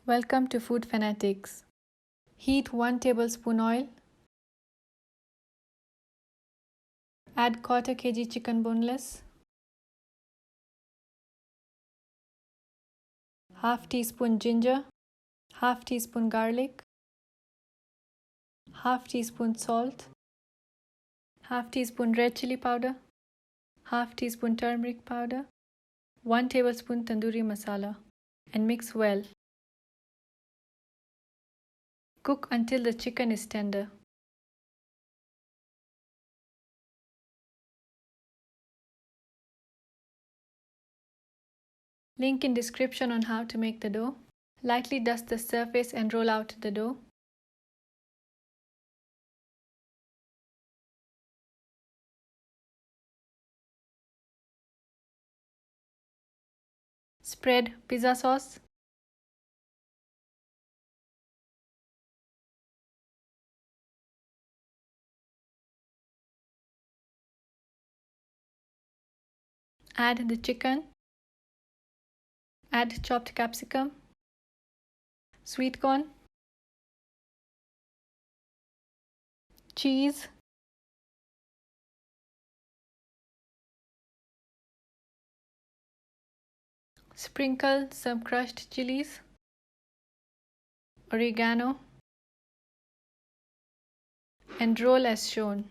Welcome to Food Fanatix. Heat 1 tablespoon oil. Add 1/4 kg chicken boneless. Half teaspoon ginger. Half teaspoon garlic. Half teaspoon salt. Half teaspoon red chili powder. Half teaspoon turmeric powder. 1 tablespoon tandoori masala. And mix well. Cook until the chicken is tender. Link in description on how to make the dough. Lightly dust the surface and roll out the dough. Spread pizza sauce. Add the chicken. Add chopped capsicum, sweet corn, cheese, sprinkle some crushed chilies, oregano, and roll as shown.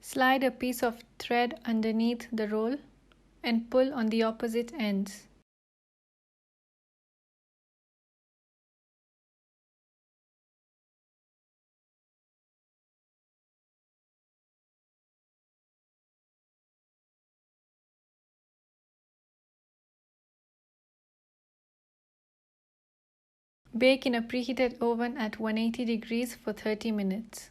Slide a piece of thread underneath the roll and pull on the opposite ends. Bake in a preheated oven at 180 degrees for 30 minutes.